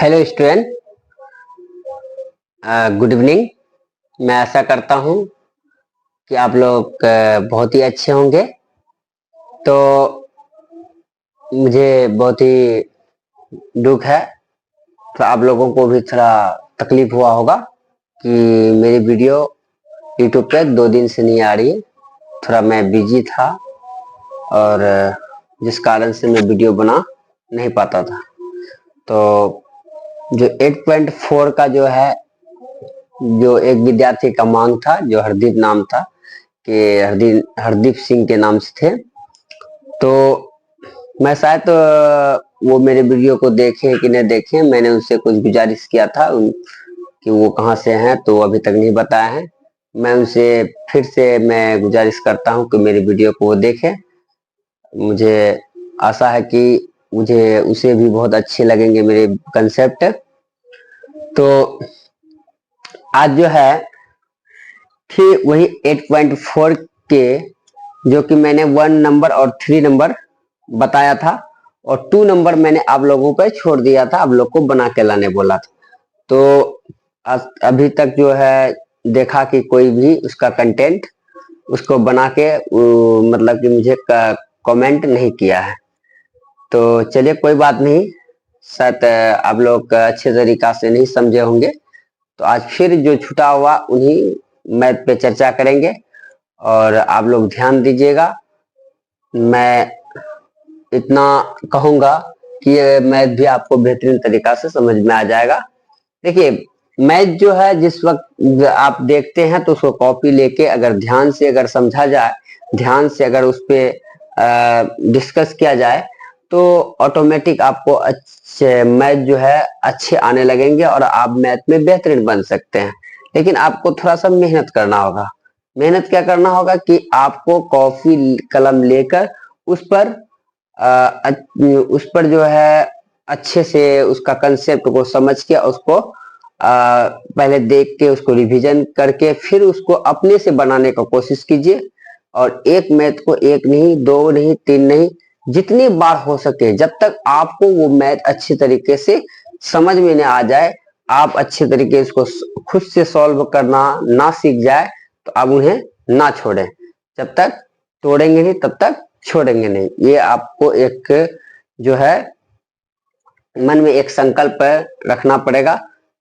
Hello student, good evening. मैं आशा करता हूँ कि आप लोग बहुत ही अच्छे होंगे। तो मुझे बहुत ही दुख है, तो आप लोगों को भी थोड़ा तकलीफ हुआ होगा कि मेरी वीडियो यूट्यूब पे 2 दिन से नहीं आ रही है। थोड़ा मैं बिजी था और जिस कारण से मैं वीडियो बना नहीं पाता था। तो जो 8.4 का जो है, जो एक विद्यार्थी का मांग था, जो हरदीप नाम था, कि हरदीप सिंह के नाम से थे। तो मैं शायद वो मेरे वीडियो को देखे कि नहीं देखे, मैंने उनसे कुछ गुजारिश किया था कि वो कहाँ से हैं, तो अभी तक नहीं बताया है। मैं उनसे फिर से मैं गुजारिश करता हूँ कि मेरे वीडियो को वो देखे। मुझे आशा है कि मुझे उसे भी बहुत अच्छे लगेंगे मेरे कंसेप्ट। तो आज जो है ठीक वही 8.4 के, जो कि मैंने 1 नंबर और 3 नंबर बताया था, और 2 नंबर मैंने आप लोगों पे छोड़ दिया था, आप लोग को बना के लाने बोला था। तो अभी तक जो है देखा कि कोई भी उसका कंटेंट उसको बना के मतलब कि मुझे कमेंट नहीं किया है। तो चलिए कोई बात नहीं, शायद आप लोग अच्छे तरीका से नहीं समझे होंगे। तो आज फिर जो छूटा हुआ उन्हीं मैथ पे चर्चा करेंगे, और आप लोग ध्यान दीजिएगा। मैं इतना कहूंगा कि ये मैथ भी आपको बेहतरीन तरीका से समझ में आ जाएगा। देखिए, मैथ जो है जिस वक्त आप देखते हैं तो उसको कॉपी लेके अगर ध्यान से अगर समझा जाए, ध्यान से अगर उस पर डिस्कस किया जाए, तो ऑटोमेटिक आपको अच्छे मैथ जो है अच्छे आने लगेंगे और आप मैथ में बेहतरीन बन सकते हैं। लेकिन आपको थोड़ा सा मेहनत करना होगा। मेहनत क्या करना होगा कि आपको कॉपी कलम लेकर उस पर जो है अच्छे से उसका कंसेप्ट को समझ के उसको पहले देख के उसको रिवीजन करके फिर उसको अपने से बनाने का कोशिश कीजिए। और एक मैथ को एक नहीं, 2 नहीं, 3 नहीं, जितनी बार हो सके, जब तक आपको वो मैथ अच्छी तरीके से समझ में नहीं आ जाए, आप अच्छे तरीके से उसको खुद से सॉल्व करना ना सीख जाए, तो आप उन्हें ना छोड़ें। जब तक तोड़ेंगे नहीं तब तक छोड़ेंगे नहीं। ये आपको एक जो है मन में एक संकल्प रखना पड़ेगा,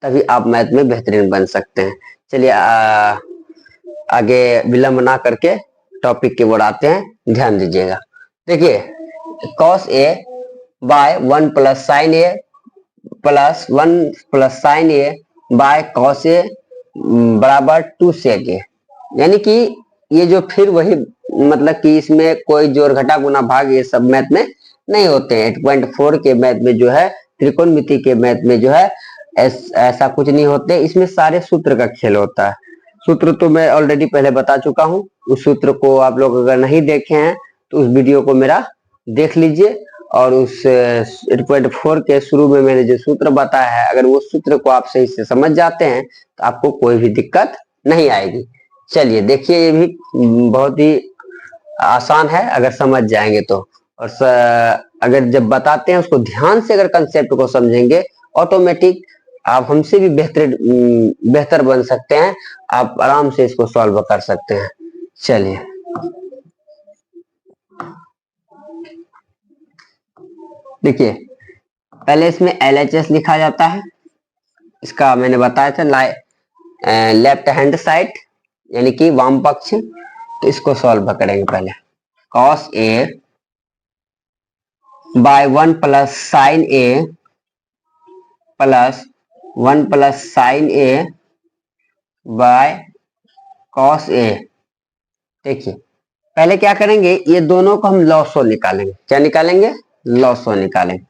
तभी आप मैथ में बेहतरीन बन सकते हैं। चलिए आगे विलंब ना करके टॉपिक की ओर आते हैं, ध्यान दीजिएगा। देखिए, cos a by 1 plus sine a plus 1 plus sine a by cos a बराबर 2 sec a। यानी कि ये जो फिर वही मतलब कि इसमें कोई जोड़ घटा गुना भाग ये सब मैथ में नहीं होते हैं। 8.4 के मैथ में जो है, त्रिकोणमिति के मैथ में जो है ऐसा कुछ नहीं होते। इसमें सारे सूत्र का खेल होता है। सूत्र तो मैं ऑलरेडी पहले बता चुका हूँ। उस सूत्र को आप लोग अगर नहीं देखे हैं तो उस वीडियो को मेरा देख लीजिए, और उस 8.4 के शुरू में मैंने जो सूत्र बताया है, अगर वो सूत्र को आप सही से समझ जाते हैं तो आपको कोई भी दिक्कत नहीं आएगी। चलिए देखिए, ये भी बहुत ही आसान है अगर समझ जाएंगे तो। और अगर जब बताते हैं उसको ध्यान से अगर कंसेप्ट को समझेंगे, ऑटोमेटिक आप हमसे भी बेहतर बन सकते हैं। आप आराम से इसको सॉल्व कर सकते हैं। चलिए, देखिए, पहले इसमें LHS लिखा जाता है। इसका मैंने बताया था लेफ्ट हैंड साइड, यानी कि वाम पक्ष। तो इसको सॉल्व करेंगे पहले। cos a by 1 plus sine a plus 1 plus sine a by cos a। देखिए, पहले क्या करेंगे, ये दोनों को हम लॉसो निकालेंगे। क्या निकालेंगे? लॉसो निकालेंगे।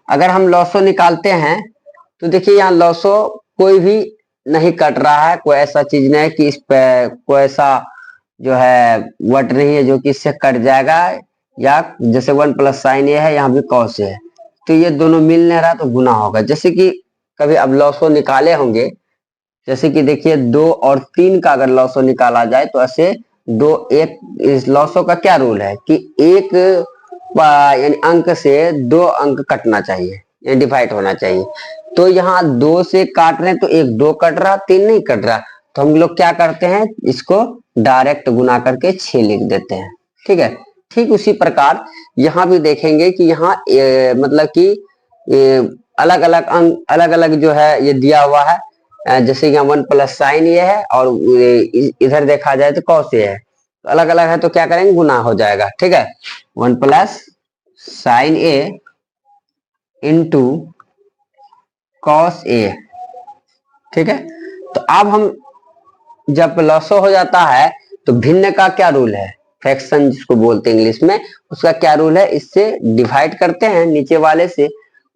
अगर हम लॉसो निकालते हैं तो देखिए, यहाँ लॉसो कोई भी नहीं कट रहा है। कोई ऐसा चीज नहीं है कि इस पे कोई ऐसा जो है वर्ड नहीं है जो कि इससे कट जाएगा। या जैसे 1 प्लस साइन ए है, यहाँ भी cos है, तो ये दोनों मिल नहीं रहा तो गुना होगा। जैसे कि कभी अब लॉसो निकाले होंगे, जैसे कि देखिए 2 और 3 का अगर लॉसो निकाला जाए तो ऐसे 2 1, इस लॉसो का क्या रूल है कि एक यानी अंक से 2 अंक कटना चाहिए, यानी डिवाइड होना चाहिए। तो यहाँ 2 से काट रहे हैं तो 1 2 कट रहा, 3 नहीं कट रहा, तो हम लोग क्या करते हैं, इसको डायरेक्ट गुना करके 6 लिख देते हैं। ठीक है, ठीक उसी प्रकार यहाँ भी देखेंगे कि यहाँ मतलब कि अलग अलग अंक, अलग अलग जो है ये दिया हुआ है, जैसे यहाँ 1 प्लस साइन ये है और इधर देखा जाए तो कॉस ये है, तो अलग अलग है तो क्या करेंगे, गुना हो जाएगा। ठीक है, 1 plus sine a into cos a. ठीक है, तो अब हम जब प्लस हो जाता है तो भिन्न का क्या रूल है, फ्रैक्शन जिसको बोलते हैं इंग्लिश में, उसका क्या रूल है, इससे डिवाइड करते हैं नीचे वाले से,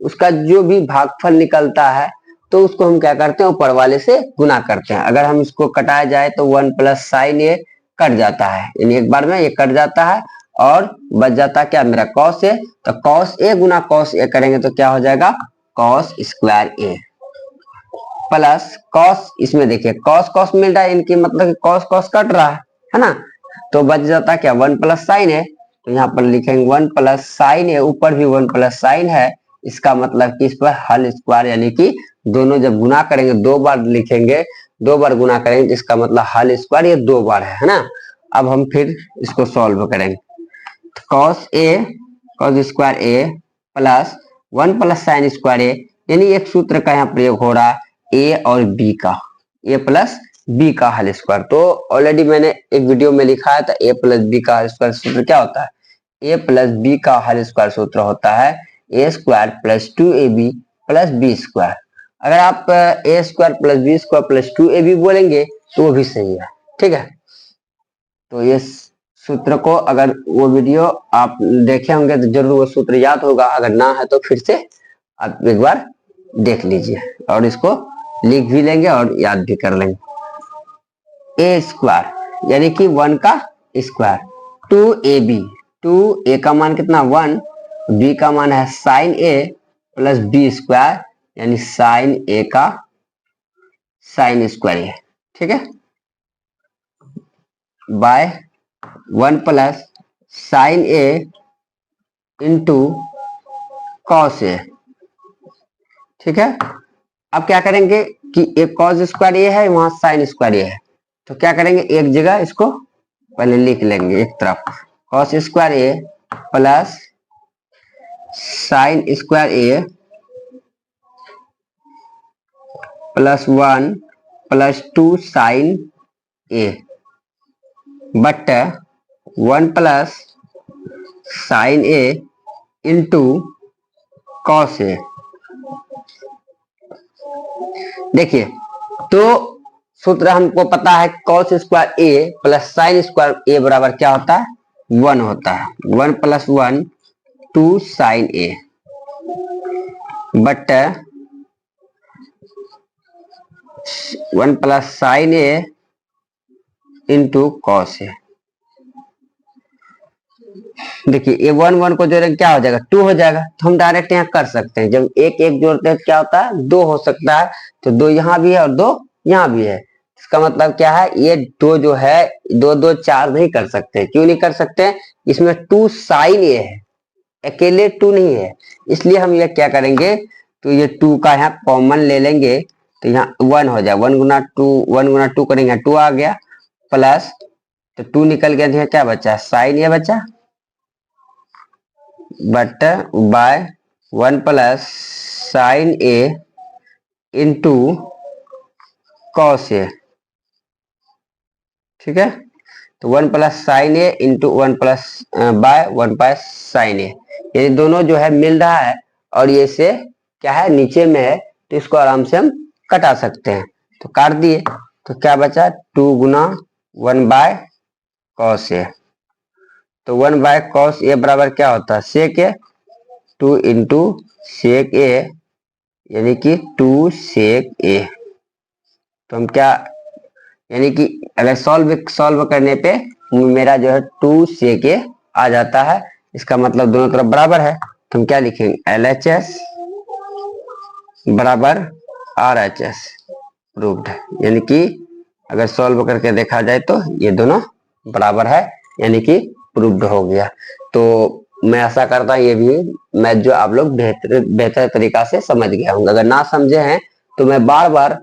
उसका जो भी भागफल निकलता है तो उसको हम क्या करते हैं, ऊपर वाले से गुना करते हैं। अगर हम इसको कटाया जाए तो 1 प्लस साइन ए कट जाता है, यानी एक बार में ये कट जाता है और बच जाता क्या मेरा कॉस ए, तो cos A Guna cos A करेंगे तो क्या हो जाएगा, cos square a plus cos, इसमें देखिए कॉस कॉस मिल रहा है, इनकी मतलब कॉस कॉस कट रहा है ना, तो बच जाता क्या 1 प्लस साइन है, तो यहाँ पर लिखेंगे 1 प्लस साइन है, ऊपर भी 1 प्लस साइन है, इसका मतलब कि इस पर हल स्क्वायर, यानी कि दोनों जब गुना करेंगे 2 बार लिखेंगे, 2 बार गुना करेंगे तो इसका मतलब हल स्क्वायर ये 2 बार है ना। अब हम फिर इसको सॉल्व करेंगे, cos A cos square a plus 1 plus sine square ए, यानी एक सूत्र का यहाँ प्रयोग हो रहा है ए और बी का, ए प्लस बी का हल स्क्वायर। तो ऑलरेडी मैंने एक वीडियो में लिखा था ए प्लस बी का हल स्क्वायर सूत्र क्या होता है, ए प्लस बी का हल स्क्वायर सूत्र होता है a square plus 2ab plus b square. अगर आप a square plus b square plus 2ab बोलेंगे तो वो भी सही है। ठीक है, तो ये सूत्र को अगर वो वीडियो आप देखे होंगे तो जरूर वो सूत्र याद होगा, अगर ना है तो फिर से आप एक बार देख लीजिए और इसको लिख भी लेंगे और याद भी कर लेंगे। ए स्क्वायर यानी कि 1 का स्क्वायर, 2ab, 2a का मान कितना 1, b का मान है sign a plus b square, यानी साइन ए का साइन स्क्वायर ए। ठीक है, bye 1 plus sine a into cos a. ठीक है, अब क्या करेंगे कि एक कॉस स्क्वायर ए है, वहां साइन स्क्वायर ए है, तो क्या करेंगे एक जगह इसको पहले लिख लेंगे एक तरफ, cos square a plus sine square a plus 1 plus 2 sine a but 1 plus sine a into cos a. देखिए, तो सूत्र हमको पता है cos square a plus sine square a बराबर क्या होता है, 1 होता है, 1 plus 1 2 sine a but 1 plus sine a into cos a. देखिए ये 1 1 को जोड़ेंगे क्या हो जाएगा, 2 हो जाएगा, तो हम डायरेक्ट यहाँ कर सकते हैं, जब एक एक जोड़ते हैं क्या होता है 2 हो सकता है, तो 2 यहाँ भी है और 2 यहाँ भी है, इसका मतलब क्या है, ये 2 जो है 2 2 4 नहीं कर सकते, क्यों नहीं कर सकते, इसमें 2 साइन ए है, अकेले 2 नहीं है, इसलिए हम ये क्या करेंगे, तो ये 2 का यहाँ कॉमन ले लेंगे, तो यहाँ 1 हो जाए, 1 गुना 2 करेंगे 2 आ गया, प्लस तो 2 निकल गया, तो क्या बचा साइन ए बचा, but by 1 plus sine a into cos a. ठीक है, तो 1 plus sine a into 1 plus by 1 by sine a, ये दोनों जो है मिल रहा है और ये से क्या है नीचे में है, तो इसको आराम से हम कटा सकते हैं, तो काट दिए, तो क्या बचा 2 गुना 1 बाय कॉस ए, तो 1 बाय कॉस ए बराबर क्या होता है सेक ए, 2 इंटू सेक ए, यानी कि 2 सेक ए। तो हम क्या, यानी कि अगर सॉल्व करने पे मेरा जो है 2 सेक ए आ जाता है, इसका मतलब दोनों तरफ बराबर है, तो हम क्या लिखेंगे LHS बराबर RHS प्रूव्ड, यानी कि अगर सॉल्व करके देखा जाए तो ये दोनों बराबर है, यानी कि प्रूव्ड हो गया। तो मैं आशा करता हूँ ये भी मैथ जो आप लोग बेहतर तरीका से समझ गए होंगे। अगर ना समझे हैं तो मैं बार बार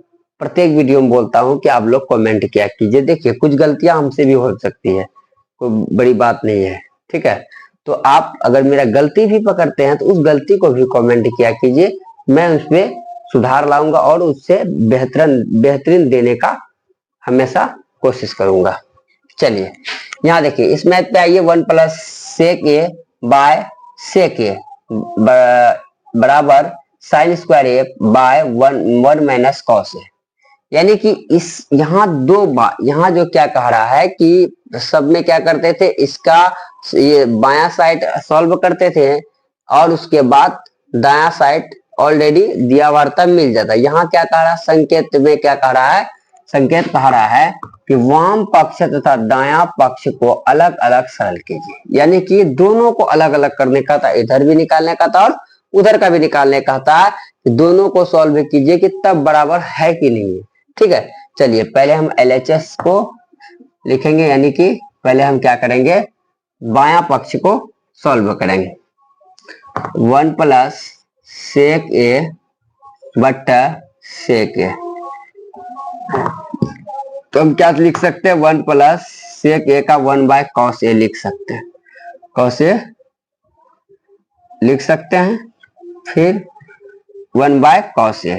प्रत्येक वीडियो में बोलता हूँ कि आप लोग कमेंट किया कीजिए। देखिए कुछ गलतियां हमसे भी हो सकती है, कोई बड़ी बात नहीं है, ठीक है। तो आप अगर मेरा गलती भी पकड़ते हैं तो उस गलती को भी कमेंट किया कीजिए, मैं उसमें सुधार लाऊंगा और उससे बेहतरीन देने का हमेशा कोशिश करूंगा। चलिए यहाँ देखिए इस मैथ पे आइए, 1 plus sec A by sec ए बराबर sign square A by 1 minus cos ए। यानी कि इस यहाँ दो बार यहाँ जो क्या कह रहा है कि सब में क्या करते थे, इसका ये बायां साइड सॉल्व करते थे और उसके बाद दायां साइड ऑलरेडी दिया हुआ था मिल जाता। यहाँ क्या कह रहा है, संकेत में क्या कह रहा है, संकेत कह रहा है कि वाम पक्ष तथा दायां पक्ष को अलग अलग सरल कीजिए। यानी कि दोनों को अलग अलग करने का था, इधर भी निकालने का था और उधर का भी निकालने का था। दोनों को सॉल्व कीजिए कि तब बराबर है कि नहीं है, ठीक है। चलिए पहले हम LHS को लिखेंगे, यानी कि पहले हम क्या करेंगे, बायां पक्ष को सॉल्व करेंगे। 1 प्लस सेक ए बट्टा सेक ए, तो हम क्या लिख सकते हैं, 1 प्लस सेक ए का 1 बाय कॉस ए लिख सकते हैं, कॉस ए लिख सकते हैं, फिर 1 बाय कॉस ए।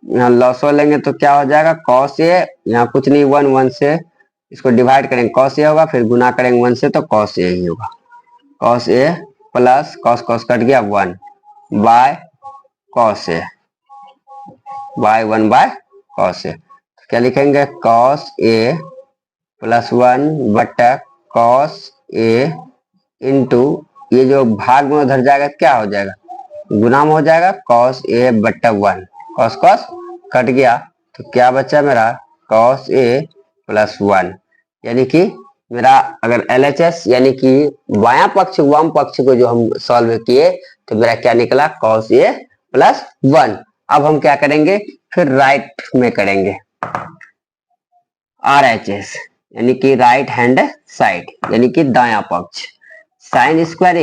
यहाँ लॉस हो लेंगे तो क्या हो जाएगा, कॉस ए, यहाँ कुछ नहीं 1 से इसको डिवाइड करेंगे, कॉस ए होगा, फिर गुना करेंगे 1 से तो कॉस ए ही होगा। Cos a plus cos cos cut गया 1 by cos a by 1 by cos a. क्या लिखेंगे, कॉस ए प्लस 1 बटा कॉस ए इंटू ये जो भाग में उधर जाएगा क्या हो जाएगा, गुना में हो जाएगा, कॉस ए बट्टा 1, कॉस कॉस कट गया तो क्या बचा मेरा, कॉस ए प्लस 1। यानी कि मेरा अगर LHS यानी कि बायां पक्ष वाम पक्ष को जो हम सॉल्व किए तो मेरा क्या निकला, कॉस ए प्लस 1। अब हम क्या करेंगे, फिर राइट में करेंगे RHS यानी कि राइट हैंड साइड, यानी कि दायां पक्ष, sign square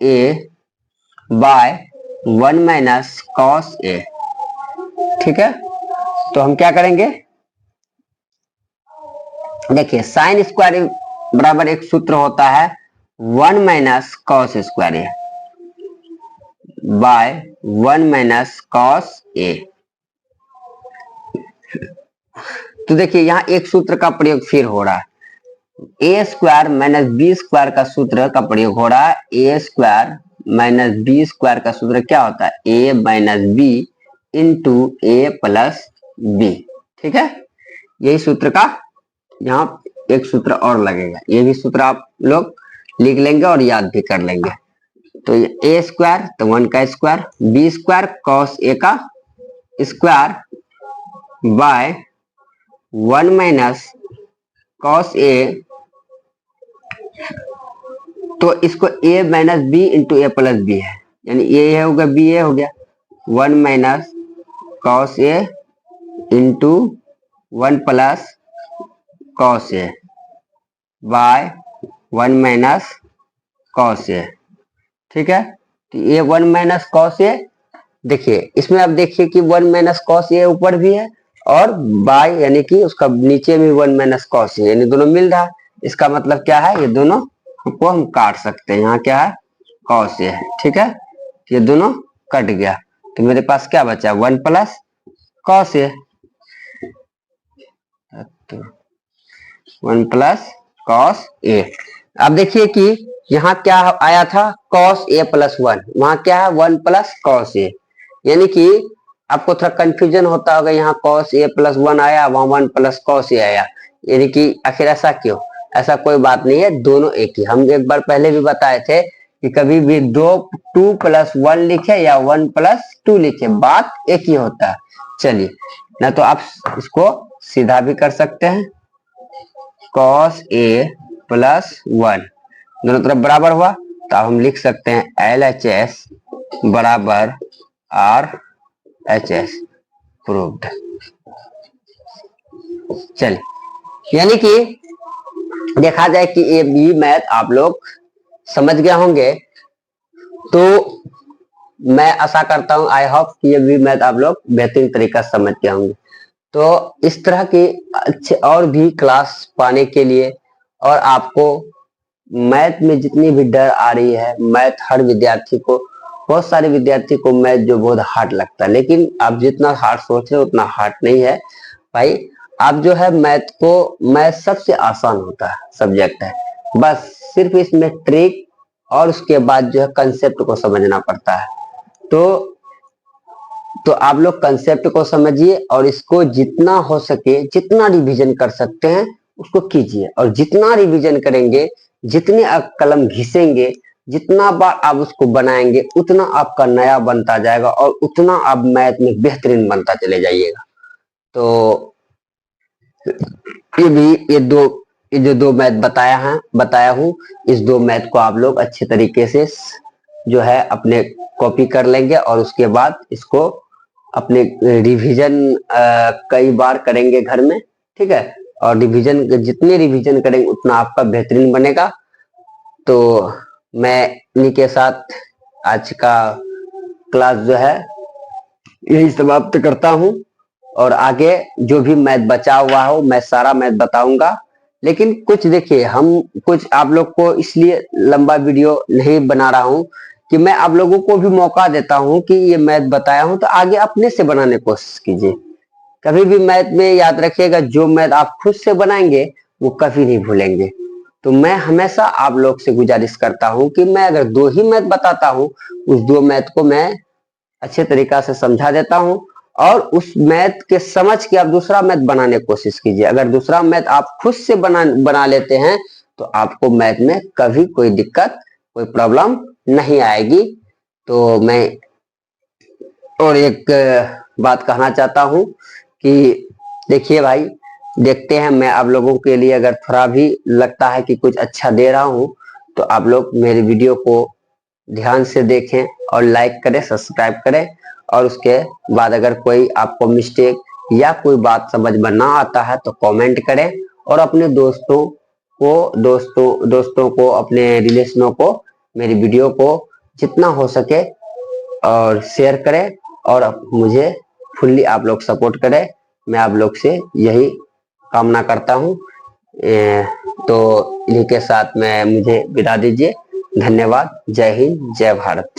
A by 1 minus cos a, ठीक है। तो हम क्या करेंगे, देखिए साइन स्क्वायर ए बराबर एक सूत्र होता है 1 minus cos square A by 1 minus cos a. तो देखिए यहाँ एक सूत्र का प्रयोग फिर हो रहा है, a square minus B square का सूत्र का प्रयोग हो रहा है। A square minus B square का सूत्र क्या होता है, ए minus b into a plus B, ठीक है। यही सूत्र का यहाँ एक सूत्र और लगेगा, ये भी सूत्र आप लोग लिख लेंगे और याद भी कर लेंगे। तो ए स्क्वायर तो 1 का square, b square cos a का square by 1 minus cos a, तो इसको a minus b into a plus b है, यानी ए हो गया बी ए हो गया, 1 minus cos A into 1 plus cos a by 1 minus cos a, ठीक है। तो ये 1 माइनस कॉस ए, देखिए इसमें आप देखिए कि 1 माइनस कॉस ए ऊपर भी है और बाय यानी कि उसका नीचे में 1 माइनस कॉस ए, यानी दोनों मिल रहा है। इसका मतलब क्या है, ये दोनों को हम काट सकते हैं, यहाँ क्या है कॉस ए है, ठीक है। ये दोनों कट गया तो मेरे पास क्या बचा, 1 plus cos A, 1 plus cos A. अब देखिए कि यहाँ क्या आया था, कॉस ए प्लस 1, वहां क्या है 1 प्लस कॉस ए, यानी कि आपको थोड़ा कंफ्यूजन होता होगा, यहाँ कॉस ए प्लस 1 आया, वहां 1 प्लस कॉस ए आया, यानी कि आखिर ऐसा क्यों। ऐसा कोई बात नहीं है, दोनों एक ही। हम एक बार पहले भी बताए थे कि कभी भी 2 प्लस 1 लिखे या 1 प्लस 2 लिखे, बात एक ही होता है। चलिए ना, तो आप इसको सीधा भी कर सकते हैं, कॉस ए प्लस 1 दोनों तरफ बराबर हुआ, तो अब हम लिख सकते हैं LHS बराबर RHS प्रूव्ड। चलिए यानी कि देखा जाए कि ये भी मैथ आप लोग समझ गए होंगे, तो मैं आशा करता हूं, आई होप कि ये भी मैथ आप लोग बेहतरीन तरीका से समझ गए होंगे। तो इस तरह के अच्छे और भी क्लास पाने के लिए, और आपको मैथ में जितनी भी डर आ रही है, मैथ हर विद्यार्थी को, बहुत सारे विद्यार्थी को मैथ जो बहुत हार्ड लगता है, लेकिन आप जितना हार्ड सोच रहे हो उतना हार्ड नहीं है भाई। आप जो है मैथ को, मैथ सबसे आसान होता है सब्जेक्ट है, बस सिर्फ इसमें ट्रिक और उसके बाद जो है कंसेप्ट को समझना पड़ता है। तो आप लोग कंसेप्ट को समझिए और इसको जितना हो सके, जितना रिवीजन कर सकते हैं उसको कीजिए, और जितना रिवीजन करेंगे, जितने आप कलम घिसेंगे, जितना बार आप उसको बनाएंगे, उतना आपका नया बनता जाएगा और उतना आप मैथ में बेहतरीन बनता चले जाइएगा। तो ये जो दो मैथ बताया हूं, इस दो मैथ को आप लोग अच्छे तरीके से जो है अपने कॉपी कर लेंगे, और उसके बाद इसको अपने रिवीजन कई बार करेंगे घर में, ठीक है। और रिवीजन, जितने रिवीजन करेंगे उतना आपका बेहतरीन बनेगा। तो मैं इन्हीं के साथ आज का क्लास जो है यही समाप्त करता हूं, और आगे जो भी मैथ बचा हुआ हो मैं सारा मैथ बताऊंगा। लेकिन कुछ देखिए, हम कुछ आप लोग को इसलिए लंबा वीडियो नहीं बना रहा हूं कि मैं आप लोगों को भी मौका देता हूं कि ये मैथ बताया हूं तो आगे अपने से बनाने की कोशिश कीजिए। कभी भी मैथ में याद रखिएगा, जो मैथ आप खुद से बनाएंगे वो कभी नहीं भूलेंगे। तो मैं हमेशा आप लोग से गुजारिश करता हूं कि मैं अगर दो ही मैथ बताता हूं, उस दो मैथ को मैं अच्छे तरीका से समझा देता हूं, और उस मैथ के समझ के आप दूसरा मैथ बनाने की कोशिश कीजिए। अगर दूसरा मैथ आप खुद से बना लेते हैं तो आपको मैथ में कभी कोई दिक्कत, कोई प्रॉब्लम नहीं आएगी। तो मैं और एक बात कहना चाहता हूं कि देखिए भाई, देखते हैं मैं आप लोगों के लिए अगर थोड़ा भी लगता है कि कुछ अच्छा दे रहा हूं, तो आप लोग मेरे वीडियो को ध्यान से देखें और लाइक करें, सब्सक्राइब करें, और उसके बाद अगर कोई आपको मिस्टेक या कोई बात समझ में ना आता है तो कमेंट करें, और अपने दोस्तों को, अपने रिलेशनों को मेरी वीडियो को जितना हो सके और शेयर करें, और मुझे फुल्ली आप लोग सपोर्ट करें। मैं आप लोग से यही कामना करता हूं। तो इन्हीं के साथ मैं मुझे विदा दीजिए। धन्यवाद। जय हिंद, जय भारत।